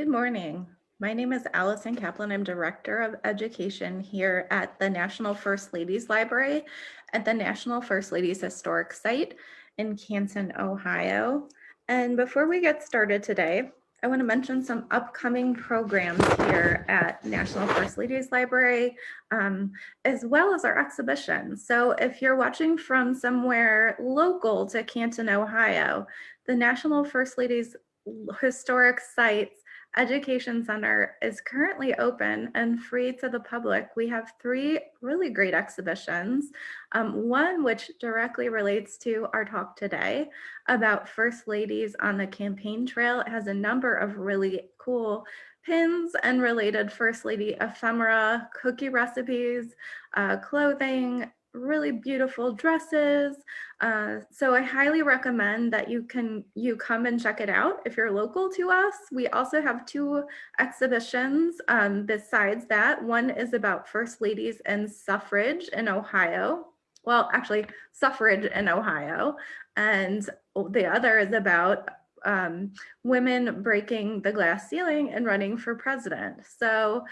Good morning. My name is Allison Kaplan. I'm Director of Education here at the National First Ladies Library at the National First Ladies Historic Site in Canton, Ohio. And before we get started today, I want to mention some upcoming programs here at National First Ladies Library, as well as our exhibition. So if you're watching from somewhere local to Canton, Ohio, the National First Ladies Historic Sites Education Center is currently open and free to the public. We have three really great exhibitions. One which directly relates to our talk today about First Ladies on the campaign trail. It has a number of really cool pins and related First Lady ephemera, cookie recipes, clothing, really beautiful dresses. So I highly recommend that you come and check it out if you're local to us. We also have two exhibitions besides that. One is about First Ladies and suffrage in Ohio. Well, actually, suffrage in Ohio. And the other is about women breaking the glass ceiling and running for president. So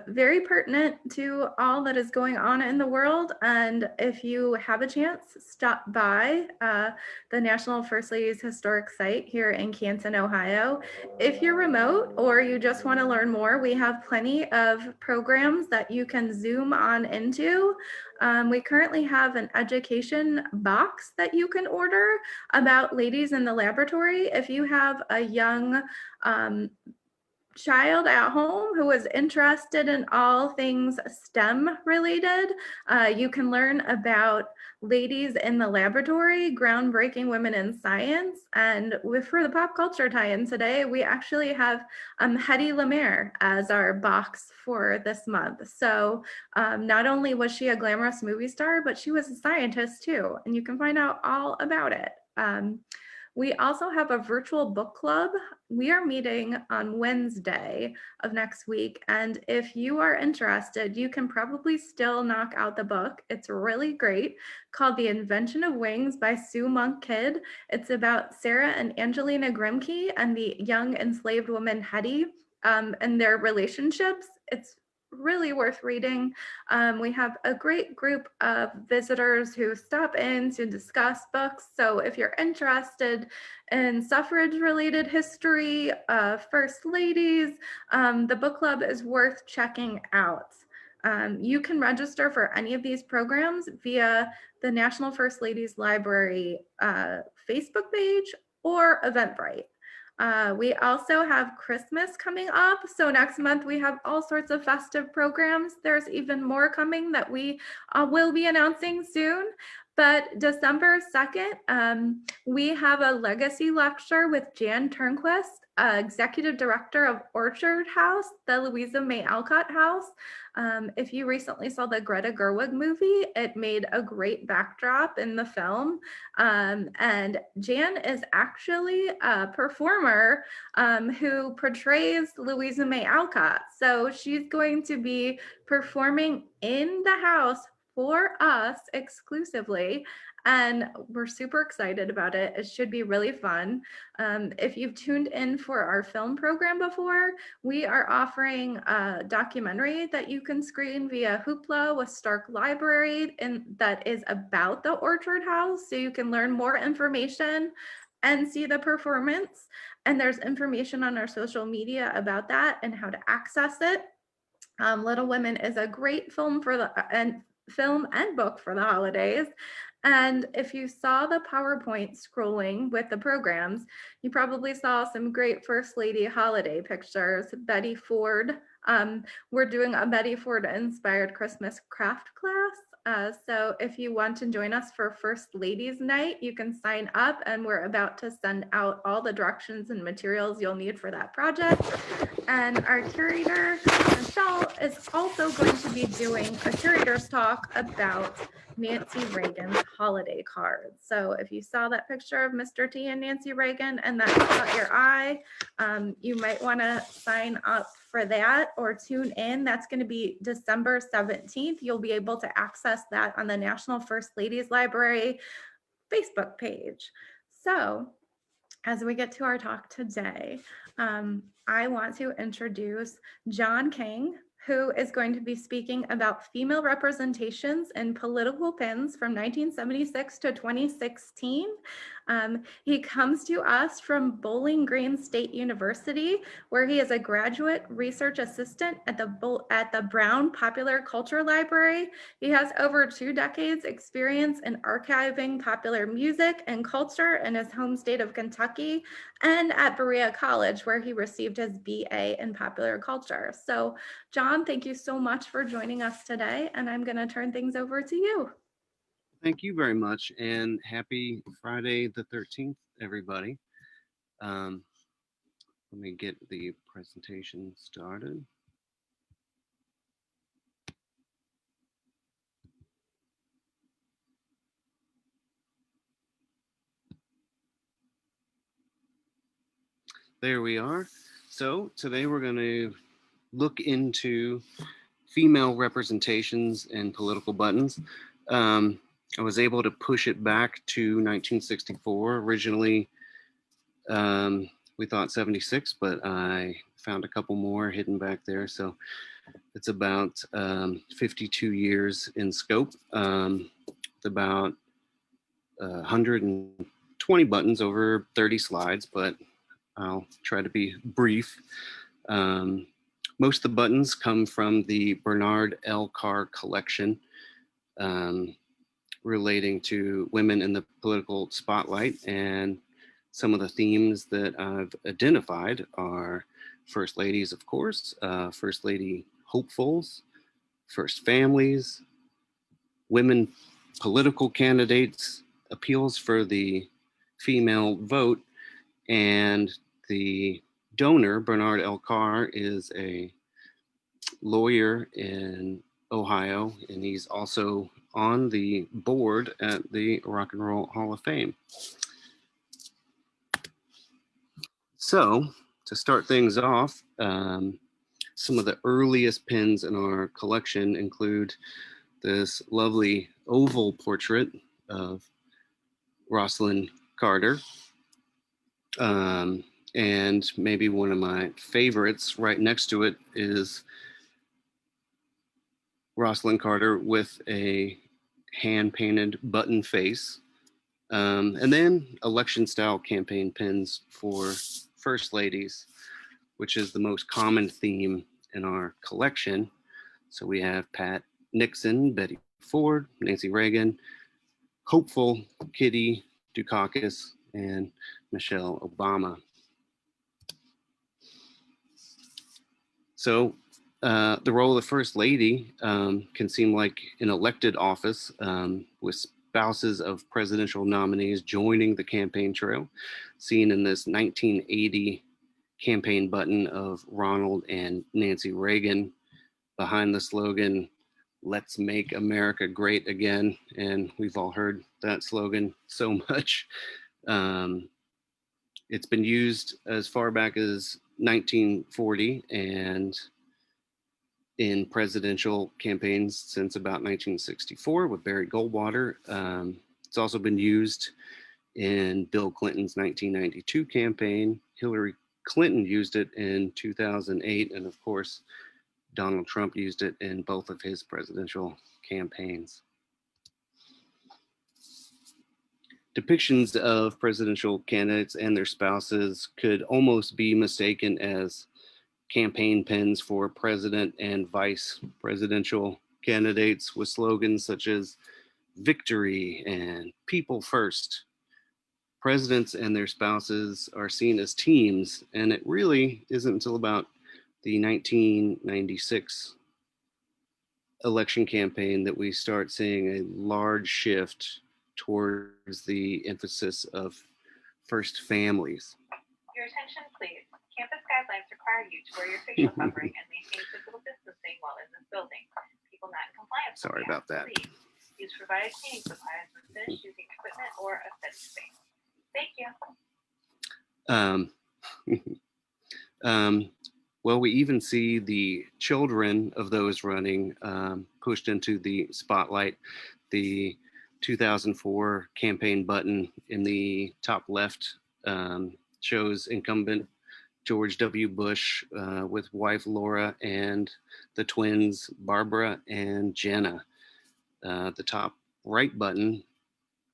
very pertinent to all that is going on in the world. And if you have a chance, stop by the National First Ladies Historic Site here in Canton, Ohio. If you're remote or you just want to learn more, we have plenty of programs that you can Zoom on into. We currently have an education box that you can order about ladies in the laboratory. If you have a young child at home who is interested in all things STEM related, you can learn about ladies in the laboratory, groundbreaking women in science. And for the pop culture tie-in today, we actually have Hedy Lamarr as our box for this month. So not only was she a glamorous movie star, but she was a scientist too. And you can find out all about it. We also have a virtual book club. We are meeting on Wednesday of next week. And if you are interested, you can probably still knock out the book. It's really great, called The Invention of Wings by Sue Monk Kidd. It's about Sarah and Angelina Grimke and the young enslaved woman Hetty and their relationships. It's really worth reading. We have a great group of visitors who stop in to discuss books. So if you're interested in suffrage related history, First Ladies, the book club is worth checking out. You can register for any of these programs via the National First Ladies Library Facebook page or Eventbrite. We also have Christmas coming up. So next month we have all sorts of festive programs. There's even more coming that we will be announcing soon. But December 2nd, we have a legacy lecture with Jan Turnquist, Executive Director of Orchard House, the Louisa May Alcott House. If you recently saw the Greta Gerwig movie, it made a great backdrop in the film. And Jan is actually a performer who portrays Louisa May Alcott. So she's going to be performing in the house for us exclusively. And we're super excited about it. It should be really fun. If you've tuned in for our film program before, we are offering a documentary that you can screen via Hoopla with Stark Library, and that is about the Orchard House. So you can learn more information and see the performance. And there's information on our social media about that and how to access it. Little Women is a great film film and book for the holidays. And if you saw the PowerPoint scrolling with the programs, you probably saw some great First Lady holiday pictures. Betty Ford, we're doing a Betty Ford inspired Christmas craft class. So if you want to join us for First Ladies Night, you can sign up, and we're about to send out all the directions and materials you'll need for that project. And our curator, Michelle, is also going to be doing a curator's talk about Nancy Reagan's holiday cards. So if you saw that picture of Mr. T and Nancy Reagan and that caught your eye, you might want to sign up for that or tune in. That's going to be December 17th. You'll be able to access that on the National First Ladies Library Facebook page. So as we get to our talk today, I want to introduce John King, who is going to be speaking about female representations in political pins from 1976 to 2016. He comes to us from Bowling Green State University, where he is a graduate research assistant at the Browne Popular Culture Library. He has over 2 decades experience in archiving popular music and culture in his home state of Kentucky and at Berea College, where he received his BA in popular culture. So John, thank you so much for joining us today, and I'm going to turn things over to you. Thank you very much, and happy Friday the 13th, everybody. Let me get the presentation started. There we are. So today we're going to look into female representations in political buttons. I was able to push it back to 1964. Originally, we thought 76, but I found a couple more hidden back there. So it's about 52 years in scope. It's about 120 buttons over 30 slides, but I'll try to be brief. Most of the buttons come from the Bernard L. Carr collection, relating to women in the political spotlight. And some of the themes that I've identified are first ladies, of course, first lady hopefuls, first families, women political candidates, appeals for the female vote, and the donor, Bernard L. Carr, is a lawyer in Ohio, and he's also on the board at the Rock and Roll Hall of Fame. So to start things off, some of the earliest pins in our collection include this lovely oval portrait of Rosalind Carter. And maybe one of my favorites right next to it is Rosalind Carter with a hand-painted button face. And then election-style campaign pins for first ladies, which is the most common theme in our collection. So we have Pat Nixon, Betty Ford, Nancy Reagan, hopeful Kitty Dukakis, and Michelle Obama. So the role of the First Lady can seem like an elected office, with spouses of presidential nominees joining the campaign trail, seen in this 1980 campaign button of Ronald and Nancy Reagan behind the slogan, "Let's make America great again." And we've all heard that slogan so much. It's been used as far back as 1940 and in presidential campaigns since about 1964 with Barry Goldwater. It's also been used in Bill Clinton's 1992 campaign. Hillary Clinton used it in 2008, and of course, Donald Trump used it in both of his presidential campaigns. Depictions of presidential candidates and their spouses could almost be mistaken as campaign pins for president and vice presidential candidates, with slogans such as "Victory" and "People First." Presidents and their spouses are seen as teams, and it really isn't until about the 1996 election campaign that we start seeing a large shift towards the emphasis of first families. Your attention, please. Campus guidelines require you to wear your facial covering and maintain physical distancing while in this building. People not in compliance. Sorry about that. Please use provided cleaning supplies when finished using equipment or a study space. Thank you. Well, we even see the children of those running pushed into the spotlight. The 2004 campaign button in the top left shows incumbent George W. Bush with wife Laura and the twins Barbara and Jenna. The top right button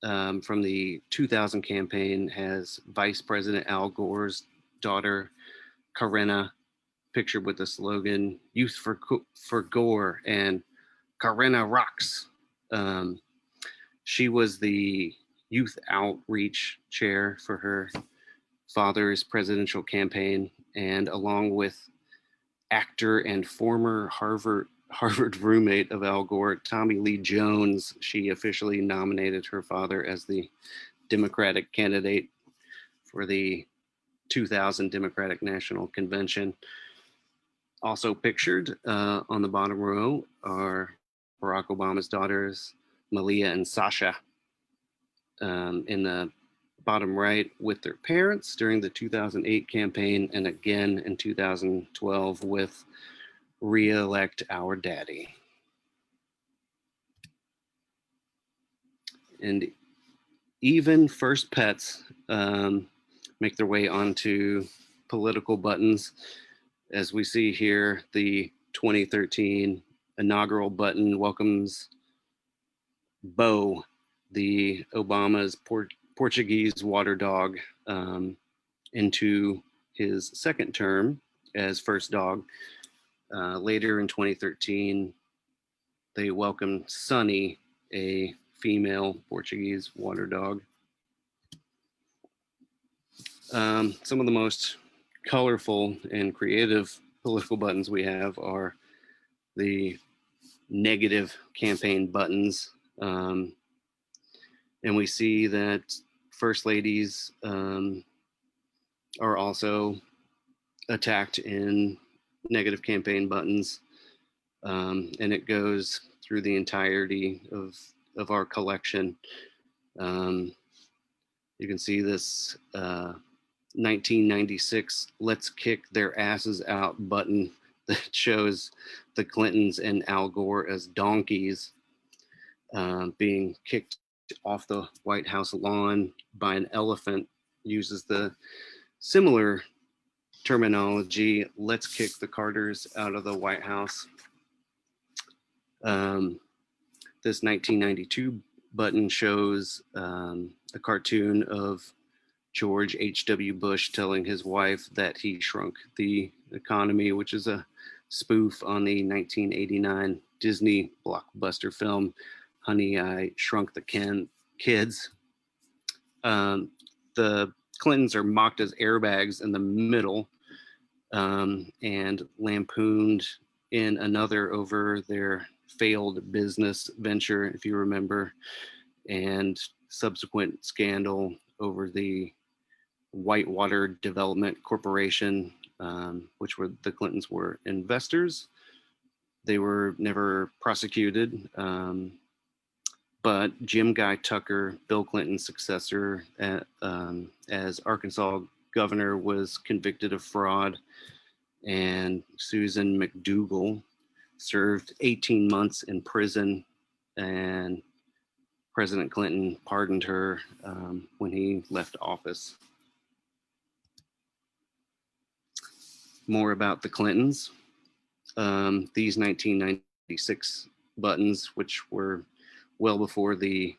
from the 2000 campaign has Vice President Al Gore's daughter, Corinna, pictured with the slogan "Youth for Gore" and "Corinna Rocks." She was the youth outreach chair for her father's presidential campaign, and along with actor and former Harvard roommate of Al Gore, Tommy Lee Jones, she officially nominated her father as the Democratic candidate for the 2000 Democratic National Convention. Also pictured on the bottom row are Barack Obama's daughters, Malia and Sasha, in the bottom right with their parents during the 2008 campaign, and again in 2012 with Re-elect Our Daddy. And even first pets make their way onto political buttons. As we see here, the 2013 inaugural button welcomes Bo, the Obama's Portuguese water dog, into his second term as first dog. Later in 2013, they welcomed Sunny, a female Portuguese water dog. Some of the most colorful and creative political buttons we have are the negative campaign buttons. And we see that first ladies are also attacked in negative campaign buttons. And it goes through the entirety of our collection. You can see this 1996 "Let's Kick Their Asses Out" button that shows the Clintons and Al Gore as donkeys being kicked off the White House lawn by an elephant. Uses the similar terminology, "Let's kick the Carters out of the White House." This 1992 button shows a cartoon of George H.W. Bush telling his wife that he shrunk the economy, which is a spoof on the 1989 Disney blockbuster film, Honey, I Shrunk the Kids. The Clintons are mocked as airbags in the middle and lampooned in another over their failed business venture, if you remember, and subsequent scandal over the Whitewater Development Corporation, which were the Clintons were investors. They were never prosecuted, but Jim Guy Tucker, Bill Clinton's successor as Arkansas governor, was convicted of fraud, and Susan McDougal served 18 months in prison, and President Clinton pardoned her when he left office. More about the Clintons. These 1996 buttons, which were well before the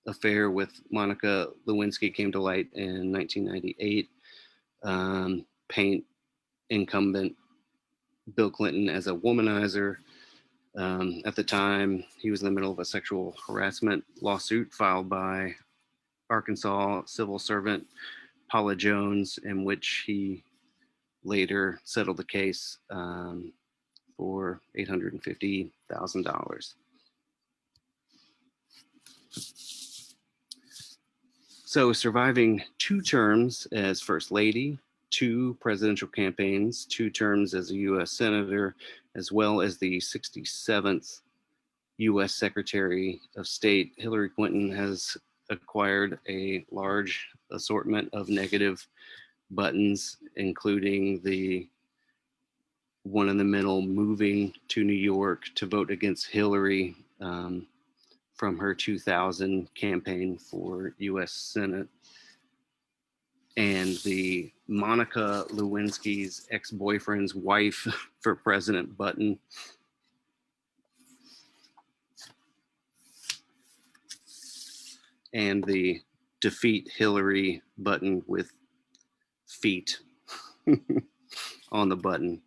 affair with Monica Lewinsky came to light in 1998, paint incumbent Bill Clinton as a womanizer. At the time, he was in the middle of a sexual harassment lawsuit filed by Arkansas civil servant Paula Jones, in which he later settled the case for $850,000. So, surviving 2 terms as First Lady, 2 presidential campaigns, 2 terms as a U.S. Senator, as well as the 67th U.S. Secretary of State, Hillary Clinton has acquired a large assortment of negative buttons, including the one in the middle, moving to New York to vote against Hillary from her 2000 campaign for U.S. Senate. and the Monica Lewinsky's ex-boyfriend's wife for president button. And the defeat Hillary button with feet on the button.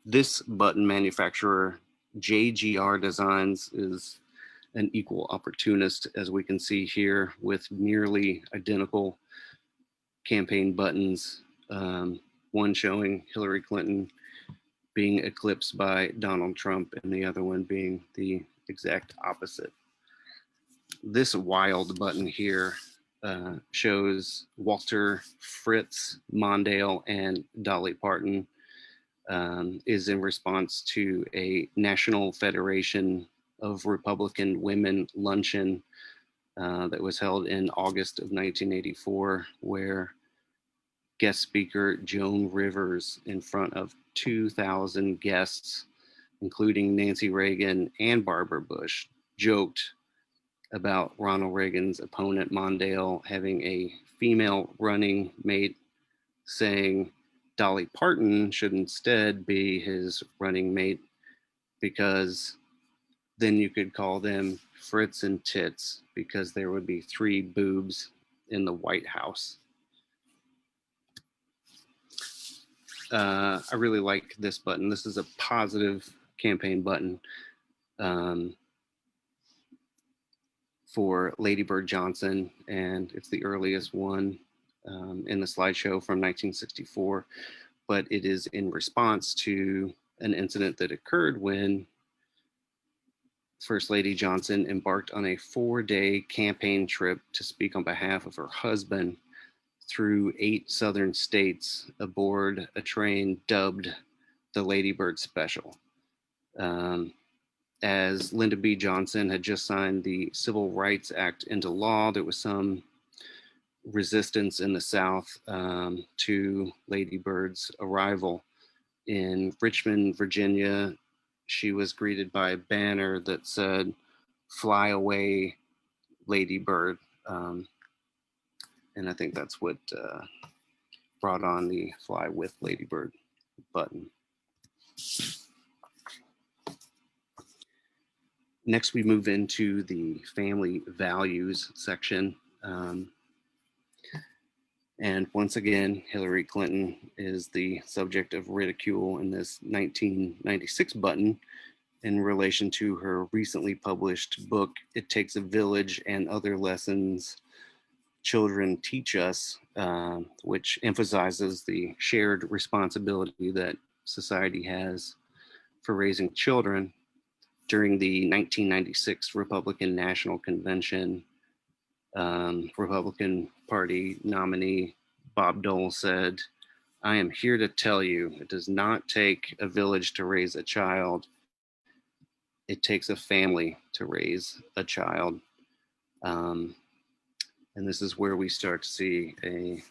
This button manufacturer, JGR Designs, is an equal opportunist, as we can see here, with nearly identical campaign buttons, one showing Hillary Clinton being eclipsed by Donald Trump and the other one being the exact opposite. This wild button here shows Walter, Fritz, Mondale, and Dolly Parton, is in response to a National Federation of Republican Women luncheon that was held in August of 1984, where guest speaker Joan Rivers, in front of 2,000 guests, including Nancy Reagan and Barbara Bush, joked about Ronald Reagan's opponent Mondale having a female running mate, saying Dolly Parton should instead be his running mate because then you could call them Fritz and Tits, because there would be 3 boobs in the White House. I really like this button. This is a positive campaign button for Lady Bird Johnson, and it's the earliest one in the slideshow from 1964, but it is in response to an incident that occurred when First Lady Johnson embarked on a 4-day campaign trip to speak on behalf of her husband through 8 southern states aboard a train dubbed the Lady Bird Special. As Lyndon B. Johnson had just signed the Civil Rights Act into law, there was some resistance in the South to Lady Bird's arrival. In Richmond, Virginia, she was greeted by a banner that said, "Fly away, Lady Bird." And I think that's what brought on the Fly with Lady Bird button. Next, we move into the family values section. And once again, Hillary Clinton is the subject of ridicule in this 1996 button in relation to her recently published book, It Takes a Village and Other Lessons Children Teach Us, which emphasizes the shared responsibility that society has for raising children. During the 1996 Republican National Convention, Republican Party nominee Bob Dole said, "I am here to tell you, it does not take a village to raise a child. It takes a family to raise a child." And this is where we start to see a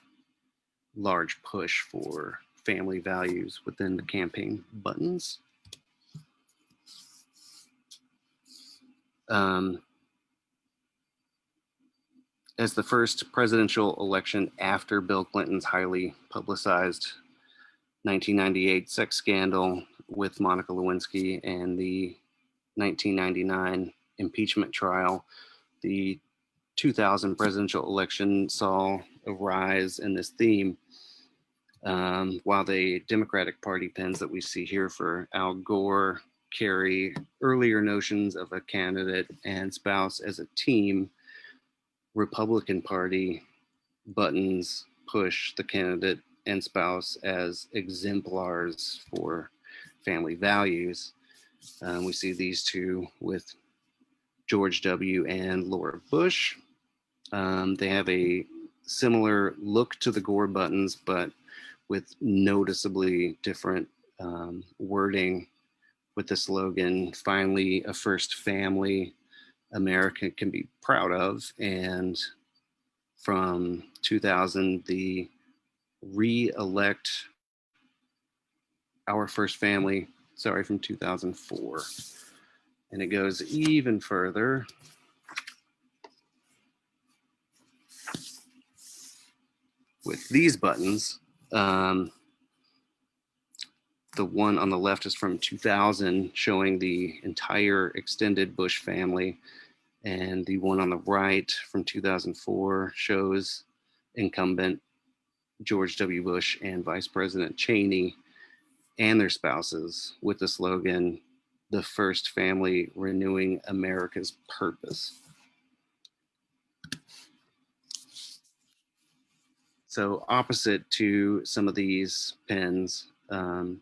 large push for family values within the campaign buttons. As the first presidential election after Bill Clinton's highly publicized 1998 sex scandal with Monica Lewinsky and the 1999 impeachment trial, the 2000 presidential election saw a rise in this theme, while the Democratic Party pins that we see here for Al Gore carry earlier notions of a candidate and spouse as a team. Republican Party buttons push the candidate and spouse as exemplars for family values. We see these two with George W. and Laura Bush. They have a similar look to the Gore buttons, but with noticeably different wording, with the slogan, "Finally, a first family America can be proud of." And from 2000, the re-elect our first family, from 2004. And it goes even further. with these buttons. The one on the left is from 2000, showing the entire extended Bush family. And the one on the right from 2004 shows incumbent George W. Bush and Vice President Cheney and their spouses with the slogan, "The First Family Renewing America's Purpose." So opposite to some of these pens that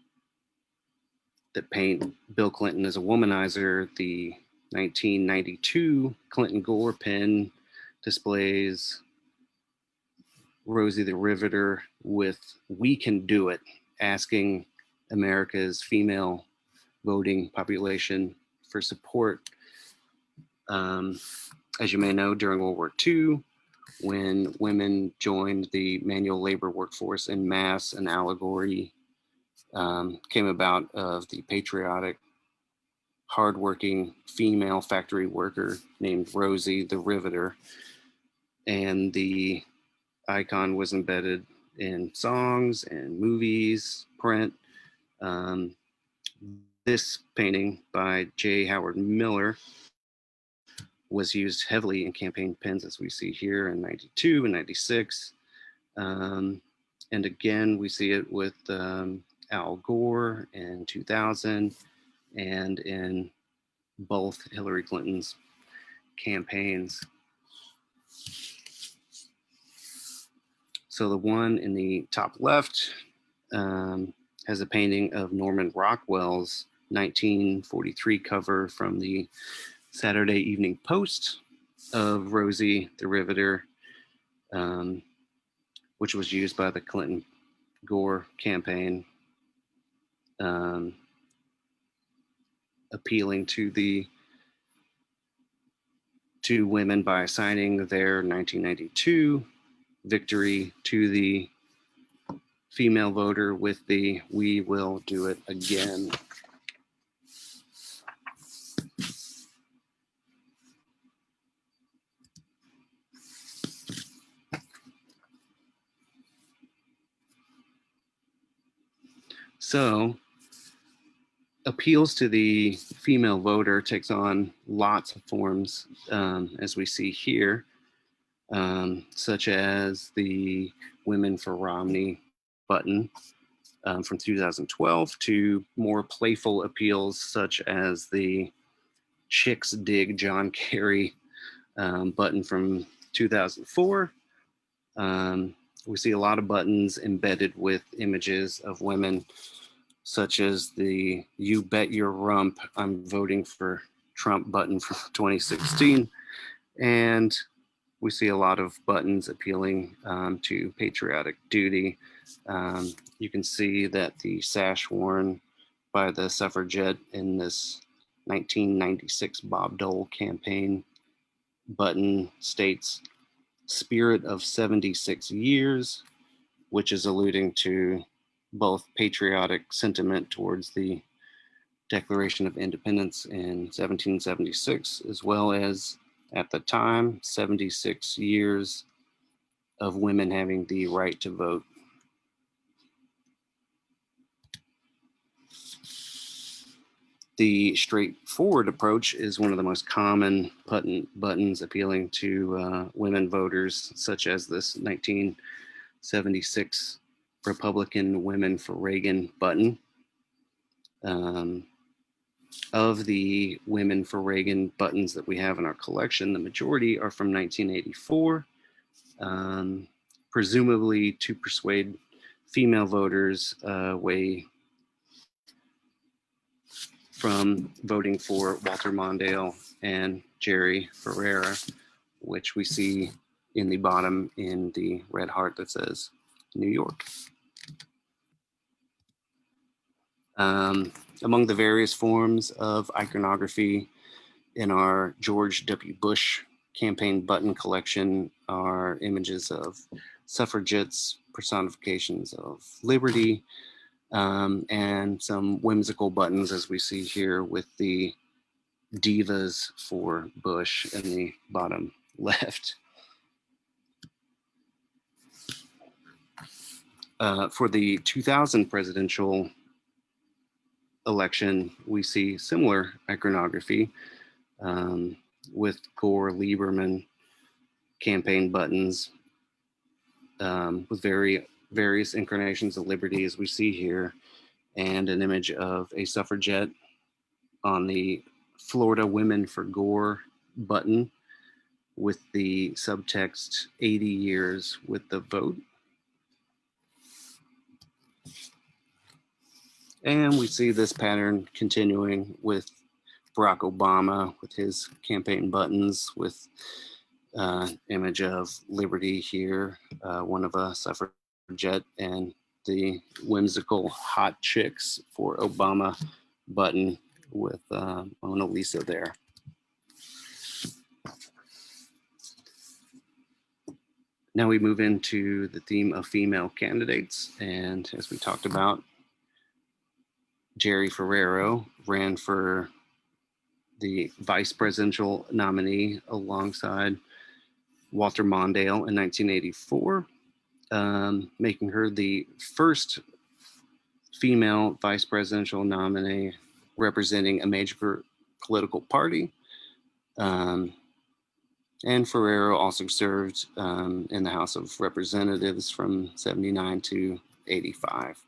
paint Bill Clinton as a womanizer, the 1992 Clinton Gore pen displays Rosie the Riveter with "We Can Do It," asking America's female voting population for support. As you may know, during World War II, when women joined the manual labor workforce en masse, an allegory came about of the patriotic, hardworking female factory worker named Rosie the Riveter. And the icon was embedded in songs and movies, print. This painting by J. Howard Miller was used heavily in campaign pens, as we see here in 92 and 96. And again, we see it with Al Gore in 2000 and in both Hillary Clinton's campaigns. So the one in the top left has a painting of Norman Rockwell's 1943 cover from the Saturday Evening Post of Rosie the Riveter, which was used by the Clinton Gore campaign, appealing to women by assigning their 1992 victory to the female voter with the "We Will Do It Again." So appeals to the female voter takes on lots of forms, as we see here, such as the "Women for Romney" button from 2012, to more playful appeals such as the "Chicks Dig John Kerry" button from 2004. We see a lot of buttons embedded with images of women, such as the "You Bet Your Rump, I'm Voting for Trump" button from 2016. And we see a lot of buttons appealing to patriotic duty. You can see that the sash worn by the Suffragette in this 1996 Bob Dole campaign button states "Spirit of 76 years," which is alluding to both patriotic sentiment towards the Declaration of Independence in 1776, as well as, at the time, 76 years of women having the right to vote. The straightforward approach is one of the most common buttons appealing to women voters, such as this 1976 Republican "Women for Reagan" button. Of the "Women for Reagan" buttons that we have in our collection, the majority are from 1984, presumably to persuade female voters away from voting for Walter Mondale and Jerry Ferrera, which we see in the bottom in the red heart that says New York. Among the various forms of iconography in our George W. Bush campaign button collection are images of suffragettes, personifications of liberty, and some whimsical buttons, as we see here with the "Divas for Bush" in the bottom left. For the 2000 presidential election, we see similar iconography with Gore Lieberman campaign buttons with various incarnations of liberty, as we see here, and an image of a suffragette on the Florida Women for Gore button with the subtext 80 years with the vote. And we see this pattern continuing with Barack Obama with his campaign buttons with image of liberty here, one of a suffragette, and the whimsical hot chicks for Obama button with Mona Lisa there. Now we move into the theme of female candidates. And as we talked about, Jerry Ferrero ran for the vice presidential nominee alongside Walter Mondale in 1984, making her the first female vice presidential nominee representing a major political party. And Ferrero also served in the House of Representatives from 79 to 85.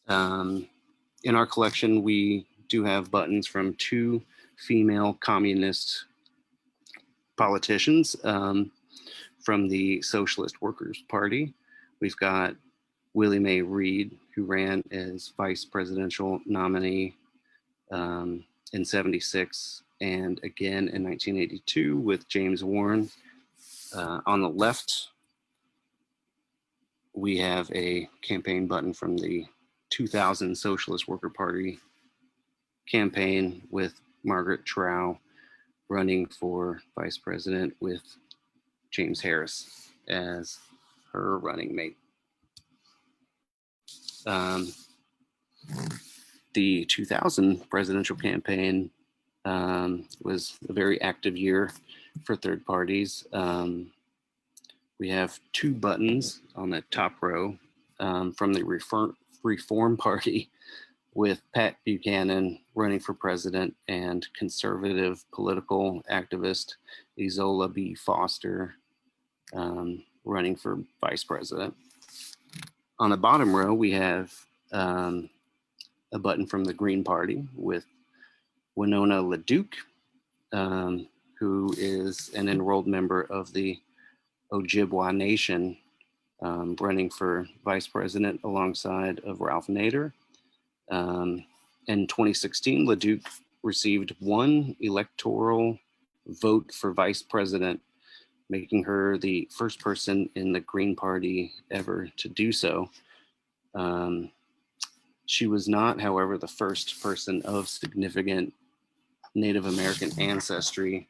In our collection, we do have buttons from two female communist politicians from the Socialist Workers' Party. We've got Willie Mae Reed, who ran as vice presidential nominee in 76 and again in 1982 with James Warren. On the left, we have a campaign button from the 2000 Socialist Worker Party campaign with Margaret Trow running for vice president with James Harris as her running mate. The 2000 presidential campaign was a very active year for third parties. We have two buttons on the top row from the Reform Party with Pat Buchanan running for president and conservative political activist Izola B. Foster running for vice president. On the bottom row, we have a button from the Green Party with Winona LaDuke, who is an enrolled member of the Ojibwa Nation, running for vice president alongside of Ralph Nader. In 2016, LaDuke received one electoral vote for vice president, making her the first person in the Green Party ever to do so. She was not, however, the first person of significant Native American ancestry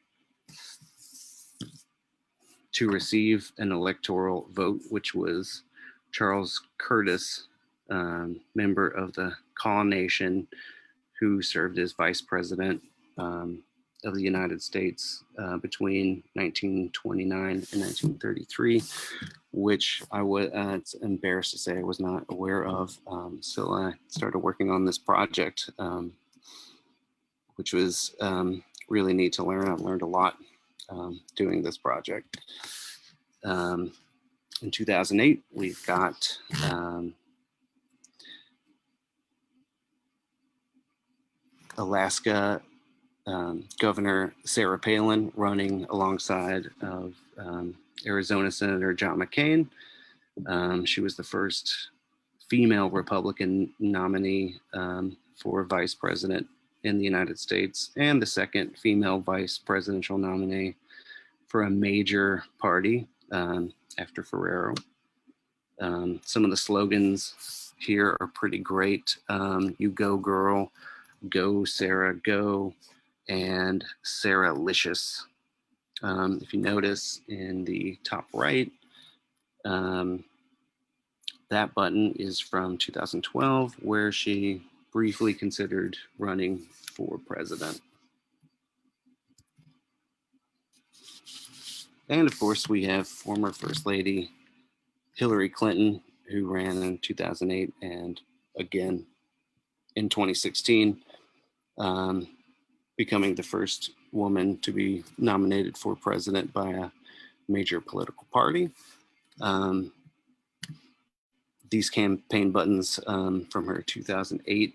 to receive an electoral vote, which was Charles Curtis, member of the Kaw Nation, who served as vice president of the United States between 1929 and 1933, which it's embarrassed to say I was not aware of. So I started working on this project, which was really neat to learn. I've learned a lot doing this project. In 2008, we've got Alaska Governor Sarah Palin running alongside of Arizona Senator John McCain. She was the first female Republican nominee for vice president in the United States and the second female vice presidential nominee for a major party after Ferrero. Some of the slogans here are pretty great. You go girl, go Sarah, go, and Sarah-licious. If you notice in the top right, that button is from 2012, where she briefly considered running for president. And of course, we have former First Lady Hillary Clinton, who ran in 2008 and again in 2016, becoming the first woman to be nominated for president by a major political party. These campaign buttons from her 2008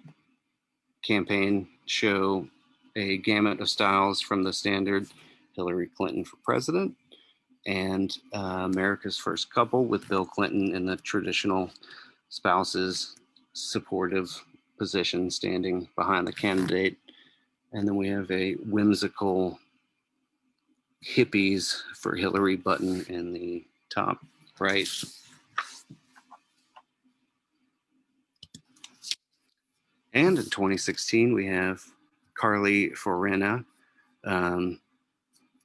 campaign show a gamut of styles from the standard Hillary Clinton for president and America's First Couple with Bill Clinton in the traditional spouse's supportive position standing behind the candidate. And then we have a whimsical hippies for Hillary button in the top right. And in 2016, we have Carly Fiorina,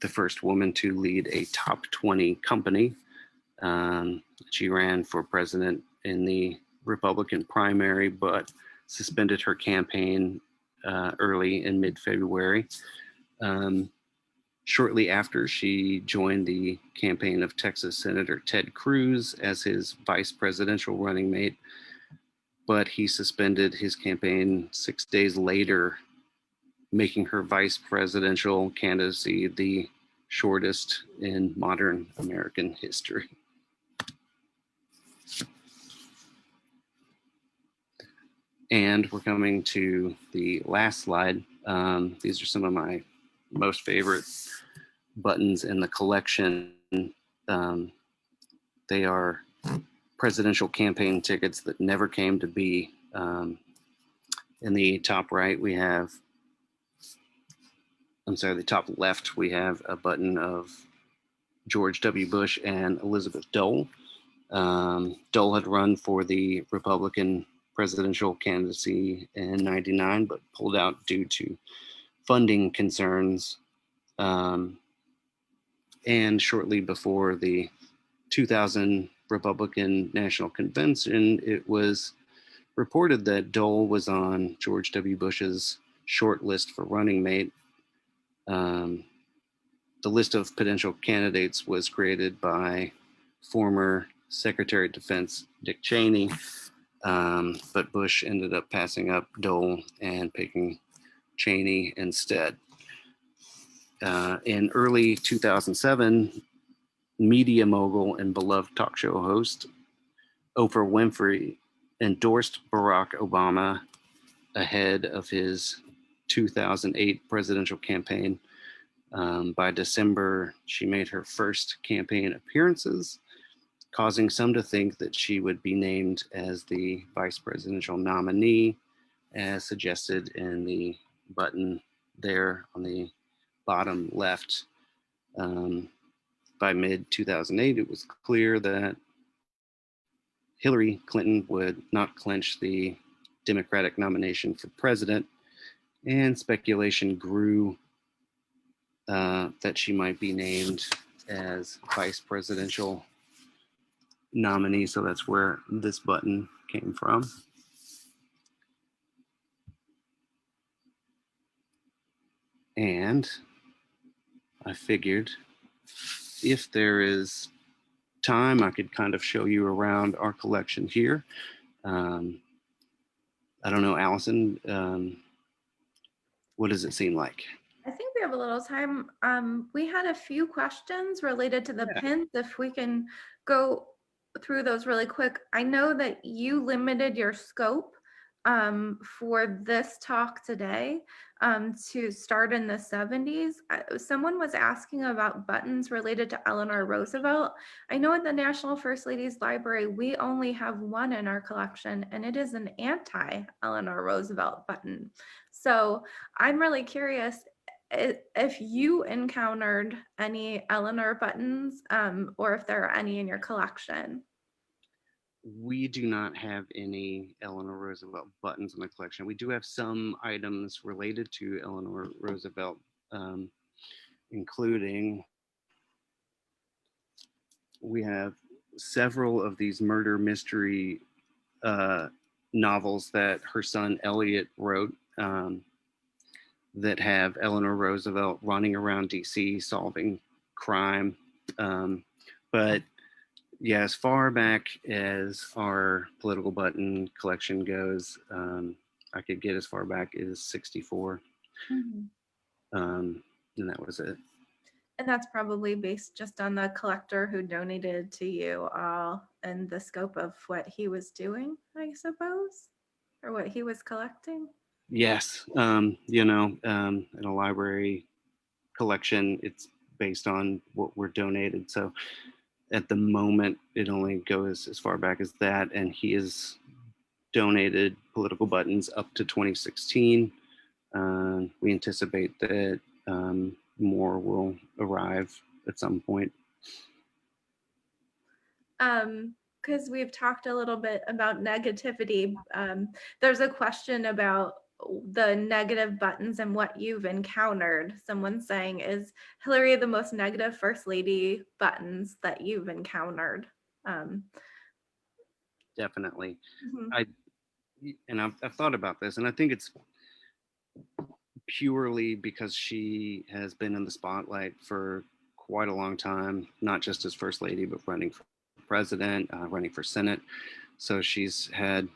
the first woman to lead a top 20 company. She ran for president in the Republican primary, but suspended her campaign early in mid-February. Shortly after, she joined the campaign of Texas Senator Ted Cruz as his vice presidential running mate, but he suspended his campaign 6 days later, making her vice presidential candidacy the shortest in modern American history. And we're coming to the last slide. These are some of my most favorite buttons in the collection. They are presidential campaign tickets that never came to be. In the top right, we have, the top left, we have a button of George W. Bush and Elizabeth Dole. Dole had run for the Republican presidential candidacy in '99, but pulled out due to funding concerns. And shortly before the 2000 Republican National Convention, it was reported that Dole was on George W. Bush's short list for running mate. The list of potential candidates was created by former Secretary of Defense Dick Cheney, but Bush ended up passing up Dole and picking Cheney instead. In early 2007, media mogul and beloved talk show host Oprah Winfrey endorsed Barack Obama ahead of his 2008 presidential campaign. By December, she made her first campaign appearances, causing some to think that she would be named as the vice presidential nominee, as suggested in the button there on the bottom left. By mid-2008, it was clear that Hillary Clinton would not clinch the Democratic nomination for president, and speculation grew that she might be named as vice presidential nominee. So that's where this button came from. And I figured if there is time, I could kind of show you around our collection here. I don't know, Allison, what does it seem like? I think we have a little time. We had a few questions related to the pins. If we can go through those really quick. I know that you limited your scope for this talk today to start in the 70s. Someone was asking about buttons related to Eleanor Roosevelt. I know at the National First Ladies Library, we only have one in our collection, and it is an anti-Eleanor Roosevelt button. So I'm really curious if you encountered any Eleanor buttons or if there are any in your collection. We do not have any Eleanor Roosevelt buttons in the collection. We do have some items related to Eleanor Roosevelt, including we have several of these murder mystery novels that her son Elliott wrote that have Eleanor Roosevelt running around DC solving crime. But Yeah, as far back as our political button collection goes, I could get as far back as 64. And that was it. And that's probably based just on the collector who donated to you all and the scope of what he was doing, I suppose, or what he was collecting. Yes, in a library collection, it's based on what we're donated. So at the moment, it only goes as far back as that, and he has donated political buttons up to 2016. We anticipate that more will arrive at some point. Because we've talked a little bit about negativity. There's a question about the negative buttons and what you've encountered. Someone saying, is Hillary the most negative first lady buttons that you've encountered? Definitely. Mhm. I've thought about this, and I think it's purely because she has been in the spotlight for quite a long time, not just as first lady, but running for president, running for Senate. So she's had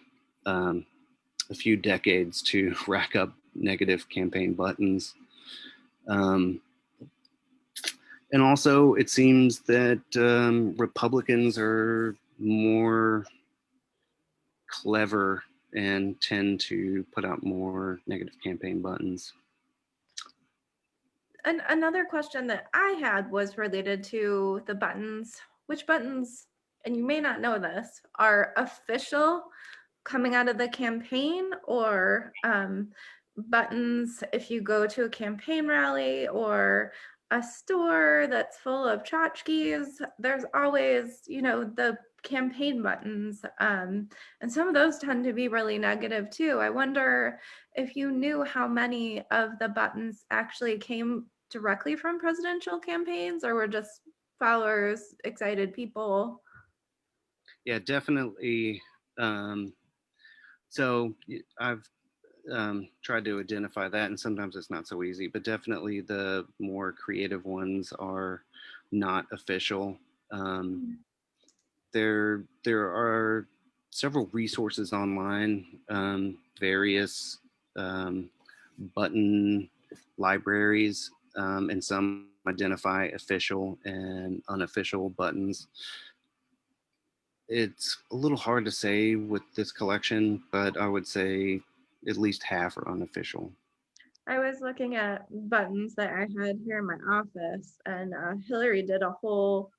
a few decades to rack up negative campaign buttons. And also, it seems that Republicans are more clever and tend to put out more negative campaign buttons. And another question that I had was related to the buttons. Which buttons, and you may not know this, are official coming out of the campaign, or buttons if you go to a campaign rally or a store that's full of tchotchkes, there's always, the campaign buttons. And some of those tend to be really negative too. I wonder if you knew how many of the buttons actually came directly from presidential campaigns or were just followers, excited people. Yeah, definitely. So I've tried to identify that, and sometimes it's not so easy, but definitely the more creative ones are not official. There are several resources online, various button libraries, and some identify official and unofficial buttons. It's a little hard to say with this collection, but I would say at least half are unofficial. I was looking at buttons that I had here in my office, and Hillary did a whole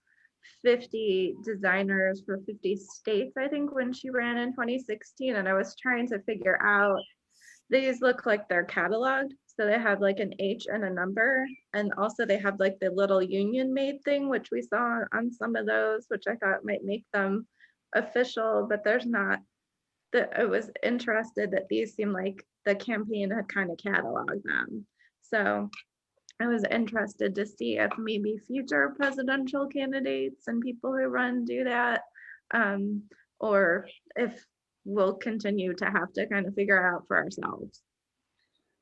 50 designers for 50 states, I think, when she ran in 2016. And I was trying to figure out, these look like they're cataloged. So they have like an H and a number. And also they have like the little union made thing, which we saw on some of those, which I thought might make them official, but there's not. I was interested that these seem like the campaign had kind of cataloged them. So I was interested to see if maybe future presidential candidates and people who run do that, um, or if we'll continue to have to kind of figure out for ourselves.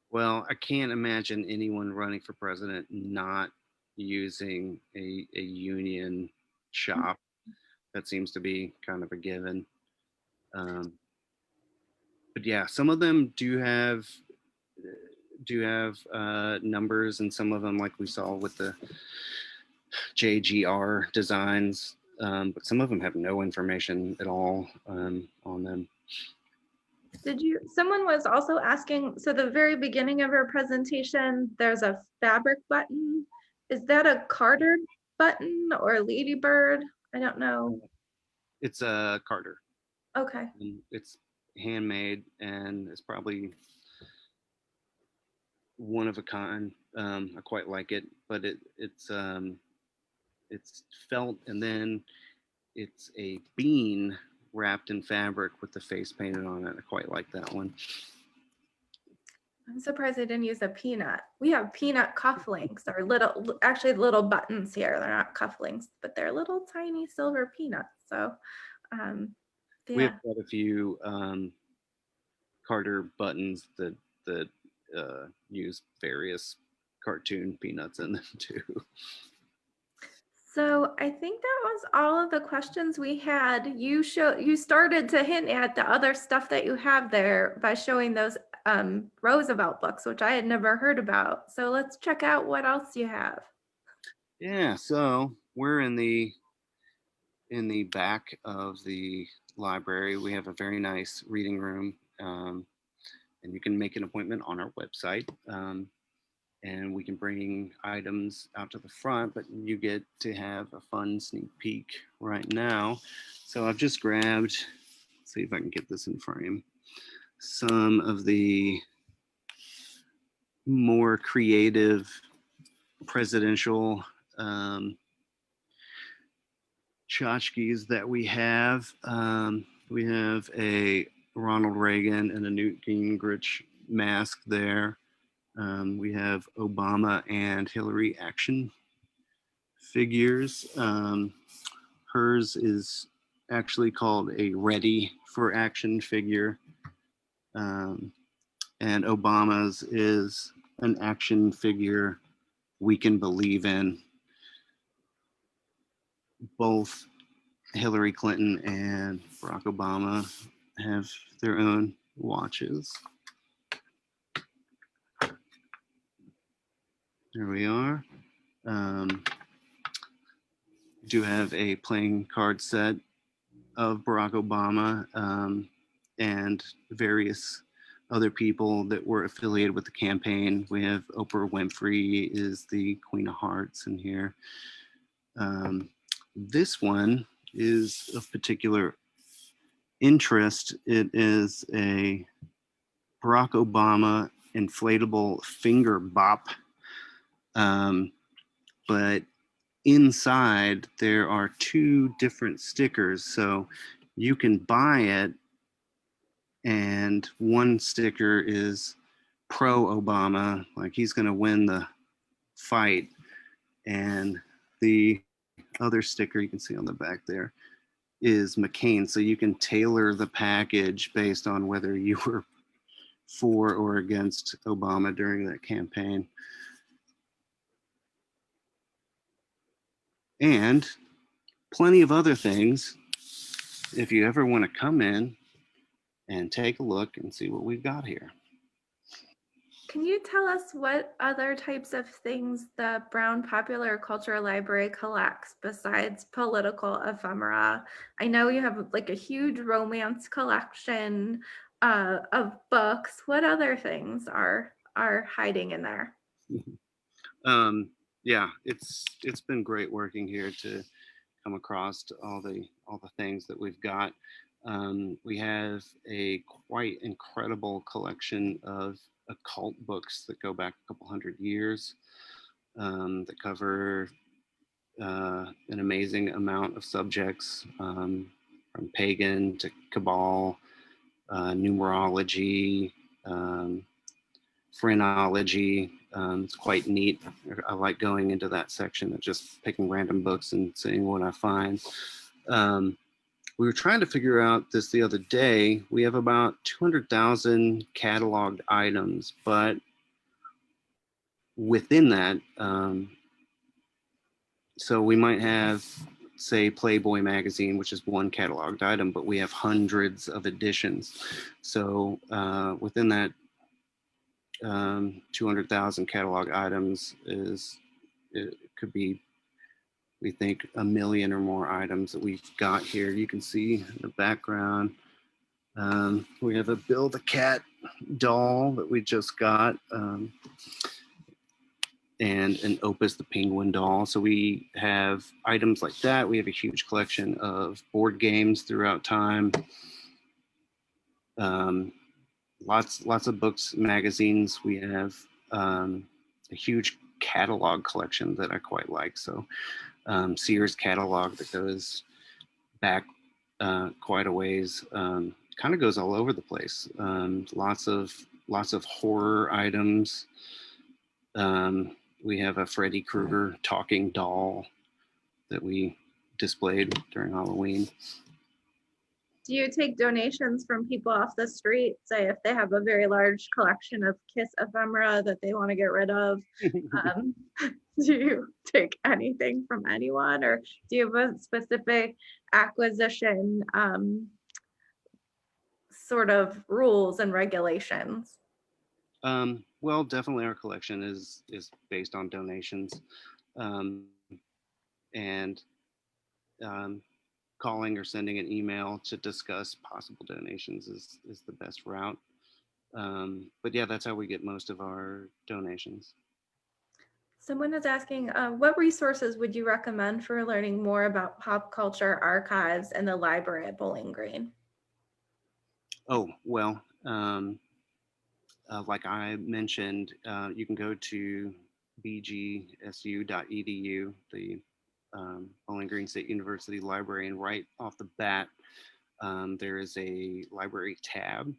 Well, I can't imagine anyone running for president not using a union shop. That seems to be kind of a given. Um, but yeah, some of them do have numbers, and some of them, like we saw with the JGR designs, but some of them have no information at all on them. Someone was also asking, so the very beginning of her presentation, there's a fabric button. Is that a Carter button or a ladybird? I don't know. It's a Carter. Okay. It's handmade, and it's probably one of a kind. I quite like it, but it's felt, and then it's a bean wrapped in fabric with the face painted on it. I quite like that one. I'm surprised they didn't use a peanut. We have peanut cufflinks, or actually little buttons here. They're not cufflinks, but they're little tiny silver peanuts. So, We have yeah. quite a few Carter buttons that use various cartoon peanuts in them too. So I think that was all of the questions we had. You started to hint at the other stuff that you have there by showing those Roosevelt books, which I had never heard about. So let's check out what else you have. Yeah, so we're in the back of the library. We have a very nice reading room, and you can make an appointment on our website. And we can bring items out to the front, but you get to have a fun sneak peek right now. So I've just grabbed, let's see if I can get this in frame, some of the more creative presidential tchotchkes that we have. We have a Ronald Reagan and a Newt Gingrich mask there. We have Obama and Hillary action figures. Hers is actually called a Ready for Action figure. And Obama's is an action figure we can believe in. Both Hillary Clinton and Barack Obama have their own watches. There we are. Do have a playing card set of Barack Obama and various other people that were affiliated with the campaign. We have Oprah Winfrey is the Queen of Hearts in here. This one is of particular interest. It is a Barack Obama inflatable finger bop. But inside there are two different stickers. So you can buy it, and one sticker is pro Obama, like he's going to win the fight. And the other sticker you can see on the back there is McCain. So you can tailor the package based on whether you were for or against Obama during that campaign. And plenty of other things if you ever want to come in and take a look and see what we've got here. Can you tell us what other types of things the Browne Popular Culture Library collects besides political ephemera? I know you have like a huge romance collection of books. What other things are hiding in there? Yeah, it's been great working here to come across all the things that we've got. We have a quite incredible collection of occult books that go back a couple hundred years, that cover an amazing amount of subjects, from pagan to cabal, numerology, phrenology. It's quite neat. I like going into that section and just picking random books and seeing what I find. We were trying to figure out this the other day. We have about 200,000 cataloged items, but within that, so we might have, say, Playboy magazine, which is one cataloged item, but we have hundreds of editions. So within that 200,000 catalog items it could be, we think, 1 million or more items that we've got here. You can see in the background, we have a Build a Cat doll that we just got, and an Opus the Penguin doll. So we have items like that. We have a huge collection of board games throughout time. Lots of books, magazines. We have a huge catalog collection that I quite like. So Sears catalog that goes back quite a ways. Kind of goes all over the place. Lots of horror items. We have a Freddy Krueger talking doll that we displayed during Halloween. Do you take donations from people off the street? Say if they have a very large collection of Kiss ephemera that they want to get rid of, um, do you take anything from anyone, or do you have a specific acquisition sort of rules and regulations? Well, definitely our collection is based on donations, um, and um, calling or sending an email to discuss possible donations is the best route. But yeah, that's how we get most of our donations. Someone is asking, what resources would you recommend for learning more about pop culture archives in the library at Bowling Green? Oh, well, like I mentioned, you can go to bgsu.edu, the Bowling Green State University Library, and right off the bat, there is a library tab.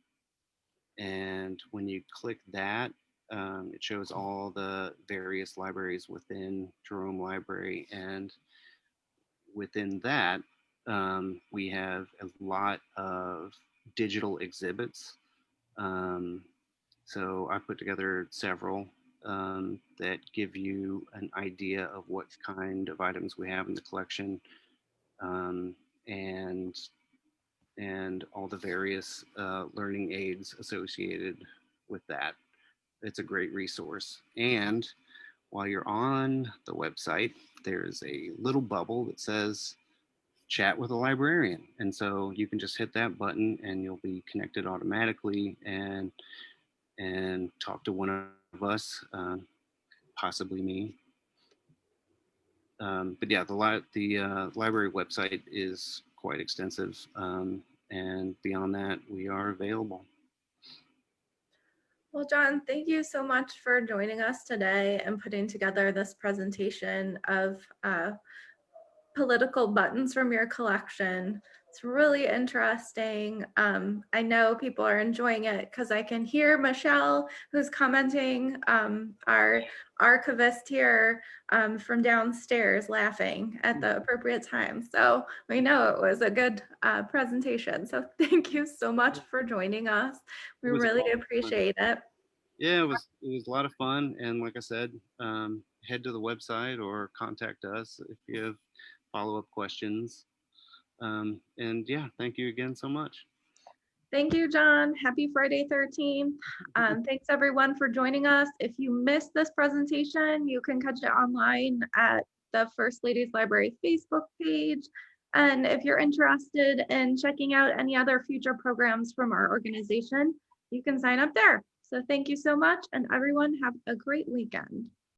And when you click that, it shows all the various libraries within Jerome Library. And within that, we have a lot of digital exhibits. Um, so I put together several that give you an idea of what kind of items we have in the collection, um, and all the various learning aids associated with that. It's a great resource. And while you're on the website, there's a little bubble that says chat with a librarian. And so you can just hit that button and you'll be connected automatically and talk to one of us, possibly me. But yeah, the library website is quite extensive. And beyond that, we are available. Well, John, thank you so much for joining us today and putting together this presentation of political buttons from your collection. It's really interesting. I know people are enjoying it because I can hear Michelle, who's commenting, our archivist here from downstairs, laughing at the appropriate time. So we know it was a good presentation. So thank you so much for joining us. We It was really appreciate it. Yeah, it was a lot of fun, and like I said, head to the website or contact us if you have follow-up questions. And yeah, thank you again so much. Thank you, John. Happy Friday 13th. Thanks everyone for joining us. If you missed this presentation, you can catch it online at the First Ladies Library Facebook page. And if you're interested in checking out any other future programs from our organization, you can sign up there. So thank you so much, and everyone have a great weekend.